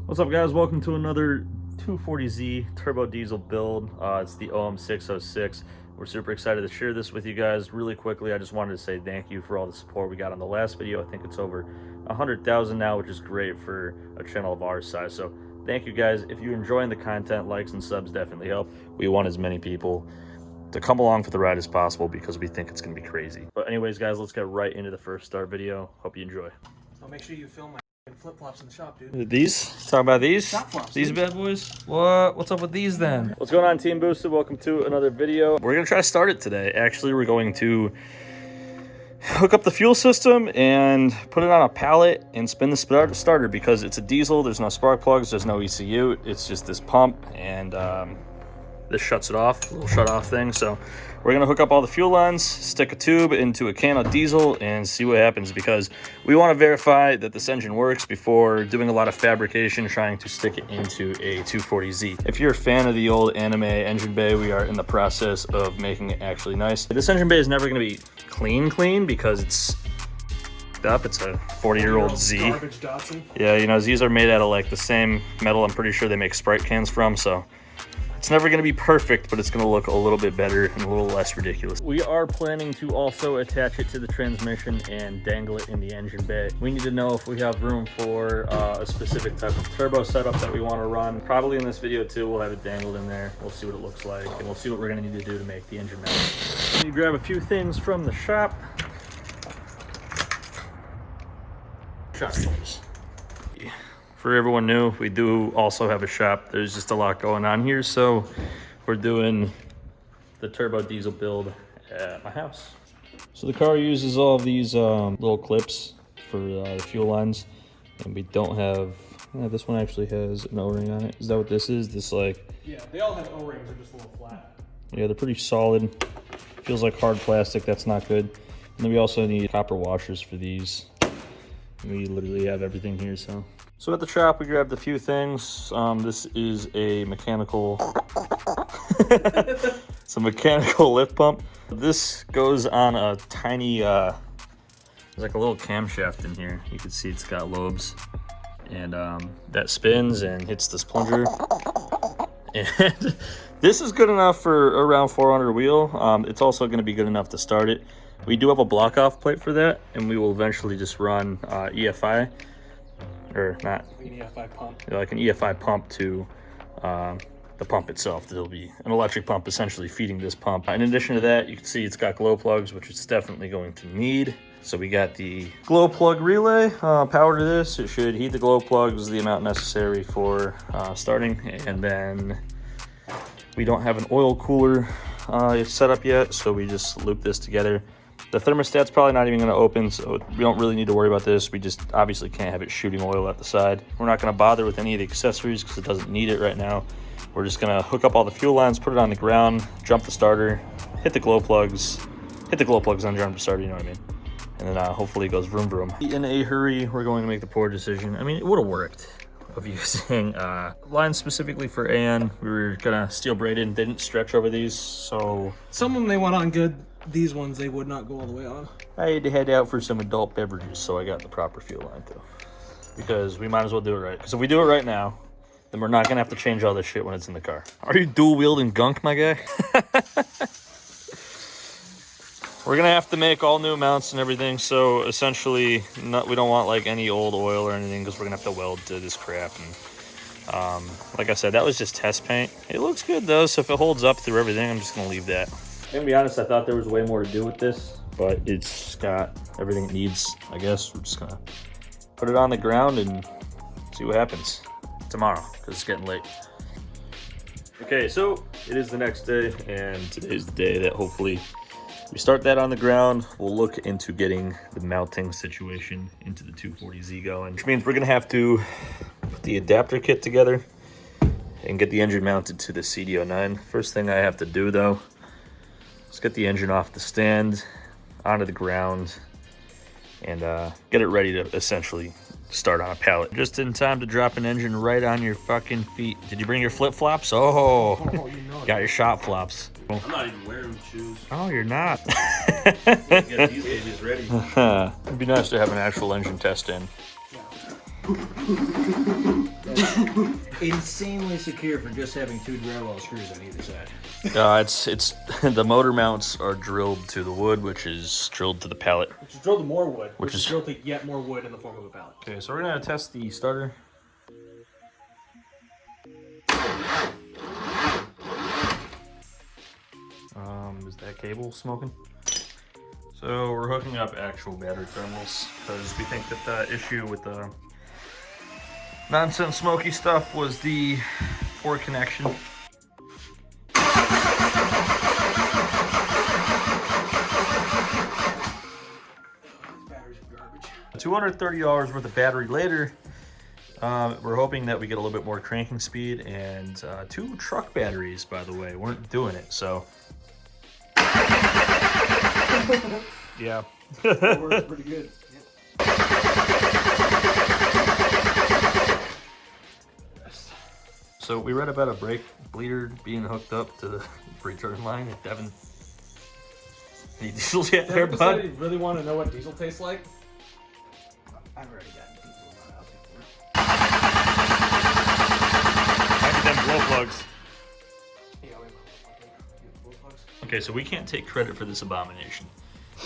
What's up, guys? Welcome to another 240Z turbo diesel build. It's the OM606. We're super excited to share this with you guys. Really quickly, I just wanted to say thank you for all the support we got on the last video. I think it's over 100,000 now, which is great for a channel of our size. So thank you guys. If you're enjoying the content, likes and subs definitely help. We want as many people to come along for the ride as possible because we think it's going to be crazy. But anyways, guys, let's get right into the first start video. Hope you enjoy. I'll make sure you film my flip-flops in the shop, dude. These? Talking about these? Shop flops, these dude. bad boys? What's up with these then? What's going on, Team Boosted? Welcome to another video. We're gonna try to start it today. Actually, we're going to hook up the fuel system and put it on a pallet and spin the starter because it's a diesel. There's no spark plugs, there's no ECU. It's just this pump and this shuts it off, little shut off thing. So we're gonna hook up all the fuel lines, stick a tube into a can of diesel and see what happens because we wanna verify that this engine works before doing a lot of fabrication, trying to stick it into a 240Z. If you're a fan of the old anime engine bay, we are in the process of making it actually nice. This engine bay is never gonna be clean because it's up. It's a 40-year-old Z. Garbage Datsun. Yeah, you know, Z's are made out of like the same metal I'm pretty sure they make Sprite cans from, so it's never going to be perfect, but it's going to look a little bit better and a little less ridiculous. We are planning to also attach it to the transmission and dangle it in the engine bay. We need to know if we have room for a specific type of turbo setup that we want to run. Probably in this video too, we'll have it dangled in there. We'll see what it looks like, and we'll see what we're going to need to do to make the engine mount. You grab a few things from the shop. For everyone new, we do also have a shop. There's just a lot going on here, so we're doing the turbo diesel build at my house. So the car uses all of these little clips for the fuel lines, and we don't have, this one actually has an O-ring on it. Is that what this is? This like... Yeah, they all have O-rings, they're just a little flat. Yeah, they're pretty solid. Feels like hard plastic, that's not good. And then we also need copper washers for these. We literally have everything here, so. So at the shop, we grabbed a few things. This is a mechanical, it's a mechanical lift pump. This goes on a tiny, there's like a little camshaft in here. You can see it's got lobes, and that spins and hits this plunger. And this is good enough for around 400 wheel. It's also going to be good enough to start it. We do have a block off plate for that, and we will eventually just run EFI. Or not, Like an EFI pump. like an EFI pump to the pump itself. There'll be an electric pump essentially feeding this pump. In addition to that, you can see it's got glow plugs, which it's definitely going to need. So we got the glow plug relay, power to this. It should heat the glow plugs the amount necessary for starting. And then we don't have an oil cooler set up yet, so we just loop this together. The thermostat's probably not even going to open, so we don't really need to worry about this. We just obviously can't have it shooting oil at the side. We're not going to bother with any of the accessories because it doesn't need it right now. We're just going to hook up all the fuel lines, put it on the ground, jump the starter, hit the glow plugs on jump the starter, you know what I mean? And then hopefully it goes vroom vroom. In a hurry, we're going to make the poor decision. I mean, it would have worked of using lines specifically for AN. We were going to steel braided, didn't stretch over these, so... Some of them they went on good. These ones they would not go all the way on. I had to head out for some adult beverages, so I got the proper fuel line too. Because we might as well do it right. Because if we do it right now, then we're not going to have to change all this shit when it's in the car. Are you dual-wielding gunk, my guy? We're going to have to make all new mounts and everything, so essentially we don't want like any old oil or anything because we're going to have to weld to this crap. And like I said, that was just test paint. It looks good though, so if it holds up through everything, I'm just going to leave that. I'm gonna be honest, I thought there was way more to do with this, but it's got everything it needs, I guess. We're just gonna put it on the ground and see what happens tomorrow, because it's getting late. Okay, so it is the next day, and today's the day that hopefully we start that on the ground. We'll look into getting the mounting situation into the 240Z going, which means we're gonna have to put the adapter kit together and get the engine mounted to the CD09. First thing I have to do though, let's get the engine off the stand, onto the ground, and get it ready to essentially start on a pallet. Just in time to drop an engine right on your fucking feet. Did you bring your flip-flops? Oh, You know got your shop flops. I'm not even wearing shoes. Oh, you're not. Get these babies ready. It'd be nice to have an actual engine test in. Insanely secure for just having 2 drywall screws on either side. It's the motor mounts are drilled to the wood, which is drilled to the pallet. Which is drilled to more wood, Which is drilled to yet more wood in the form of a pallet. Okay, so we're gonna test the starter. Is that cable smoking? So we're hooking up actual battery terminals because we think that the issue with the nonsense smoky stuff was the poor connection. Batteries are garbage. $230 worth of battery later. We're hoping that we get a little bit more cranking speed, and 2 truck batteries, by the way, weren't doing it, so. Yeah. That works pretty good. So we read about a brake bleeder being hooked up to the return line at Devon. Any diesels yet there, bud? You really want to know what diesel tastes like? I've already got diesel run out before. Back to them blow plugs. Yeah, we have blow plugs. Okay, so we can't take credit for this abomination.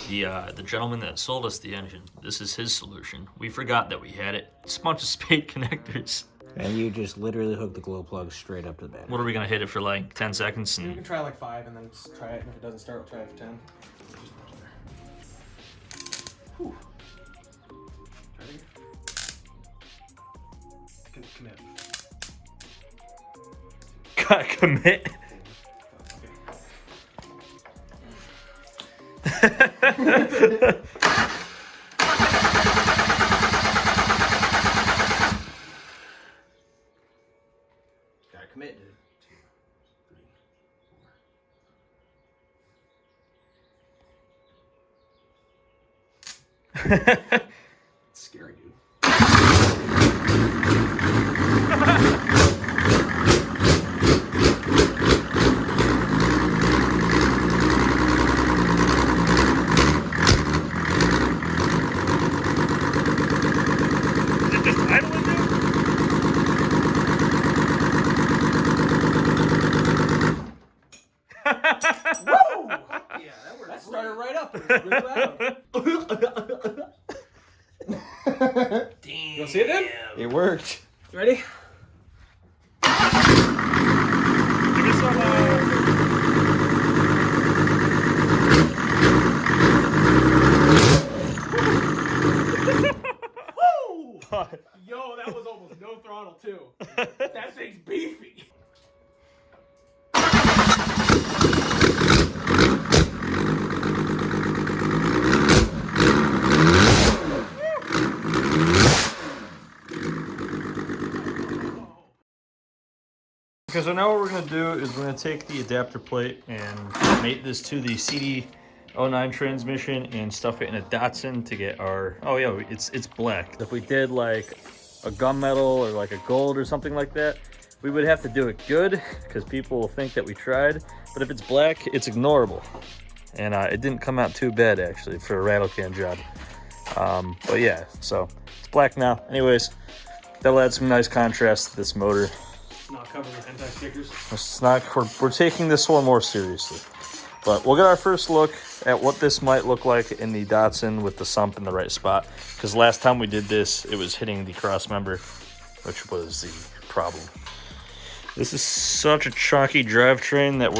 The gentleman that sold us the engine, this is his solution. We forgot that we had it. It's a bunch of spade connectors. And you just literally hook the glow plug straight up to the battery. What are we gonna hit it for like 10 seconds? You And can try like 5 and then just try it, and if it doesn't start, we'll try it for 10. Whew. Try it again. Commit. gotta commit. Gotta commit, dude. 2, 3, 4. It's scary, dude. That started right up. It was really loud. Damn. You want to see it then? It worked. You ready? Give me some, Woo! Yo, that was almost no throttle too. That thing's beefy. Okay, so now what we're gonna do is we're gonna take the adapter plate and mate this to the CD09 transmission and stuff it in a Datsun to get our, oh yeah, it's black. If we did like a gunmetal or like a gold or something like that, we would have to do it good because people will think that we tried. But if it's black, it's ignorable. And it didn't come out too bad actually for a rattle can job. But yeah, so it's black now. Anyways, that'll add some nice contrast to this motor. Not covered with hentai stickers. It's not, we're taking this one more seriously. But we'll get our first look at what this might look like in the Datsun with the sump in the right spot. Because last time we did this, it was hitting the cross member, which was the problem. This is such a chunky drivetrain that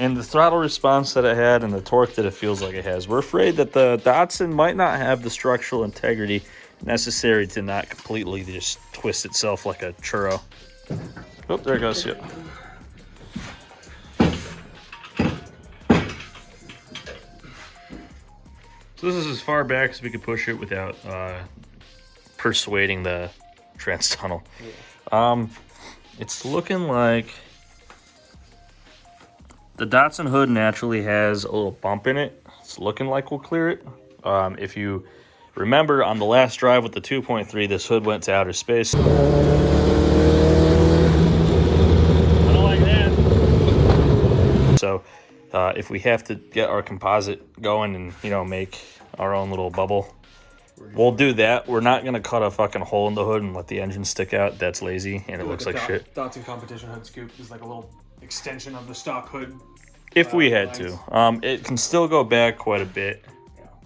and the throttle response that it had and the torque that it feels like it has, we're afraid that the Datsun might not have the structural integrity necessary to not completely just twist itself like a churro. Oh, there it goes. Yep. So this is as far back as we could push it without persuading the trans tunnel. Yeah. It's looking like the Datsun hood naturally has a little bump in it. It's looking like we'll clear it. If you remember on the last drive with the 2.3, this hood went to outer space. So if we have to get our composite going and, you know, make our own little bubble, We'll do that. We're not gonna cut a fucking hole in the hood and let the engine stick out. That's lazy and it looks like shit. Datsun competition hood scoop is like a little extension of the stock hood. If we had to, it can still go back quite a bit,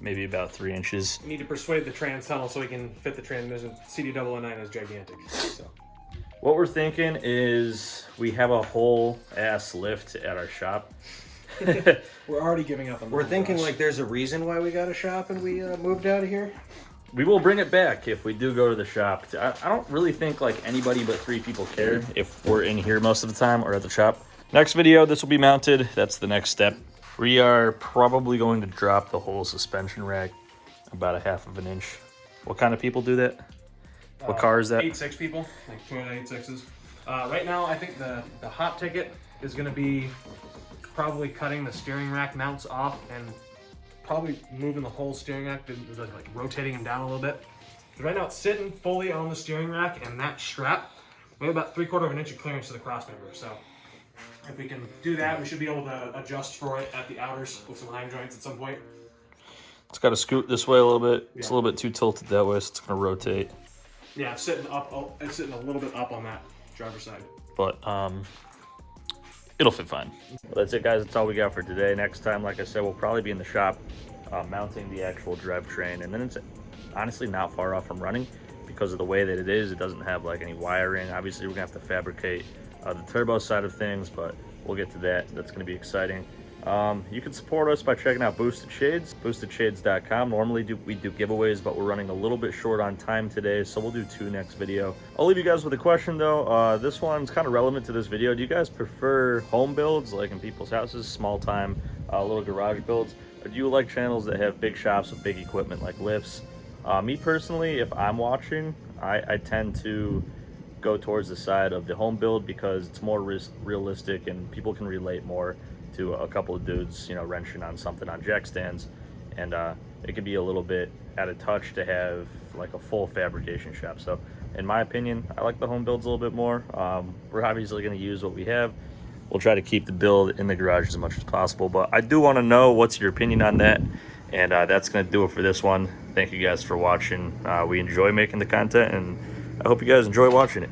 maybe about 3 inches. We need to persuade the trans tunnel so we can fit the transmission. CD009 is gigantic. So. What we're thinking is we have a whole ass lift at our shop. We're already giving up on. We're thinking like there's a reason why we got a shop and we moved out of here. We will bring it back if we do go to the shop. I don't really think like anybody but 3 people care if we're in here most of the time or at the shop. Next video, this will be mounted. That's the next step. We are probably going to drop the whole suspension rack about 1/2 of an inch. What kind of people do that? What car is that? 8.6 people, like Toyota 8.6s. Right now, I think the hot ticket is going to be probably cutting the steering rack mounts off and probably moving the whole steering rack, like rotating them down a little bit. But right now, it's sitting fully on the steering rack, and that strap, we have about 3/4 of an inch of clearance to the crossmember. So if we can do that, we should be able to adjust for it at the outers with some line joints at some point. It's got to scoot this way a little bit. It's a little bit too tilted that way, so it's going to rotate. Yeah, it's sitting up. It's sitting a little bit up on that driver's side. But it'll fit fine. Well, that's it, guys. That's all we got for today. Next time, like I said, we'll probably be in the shop mounting the actual drivetrain, and then it's honestly not far off from running because of the way that it is. It doesn't have like any wiring. Obviously, we're gonna have to fabricate the turbo side of things, but we'll get to that. That's gonna be exciting. You can support us by checking out Boosted Shades, boostedshades.com. Normally we do giveaways, but we're running a little bit short on time today, so we'll do 2 next video. I'll leave you guys with a question though. This one's kind of relevant to this video. Do you guys prefer home builds, like in people's houses, small time, little garage builds? Or do you like channels that have big shops with big equipment like lifts? Me personally, if I'm watching, I tend to go towards the side of the home build because it's more realistic and people can relate more to a couple of dudes, you know, wrenching on something on jack stands, and it could be a little bit out of touch to have like a full fabrication shop. So in my opinion, I like the home builds a little bit more. We're obviously going to use what we have. We'll try to keep the build in the garage as much as possible, but I do want to know what's your opinion on that, and that's going to do it for this one. Thank you guys for watching. We enjoy making the content, and I hope you guys enjoy watching it.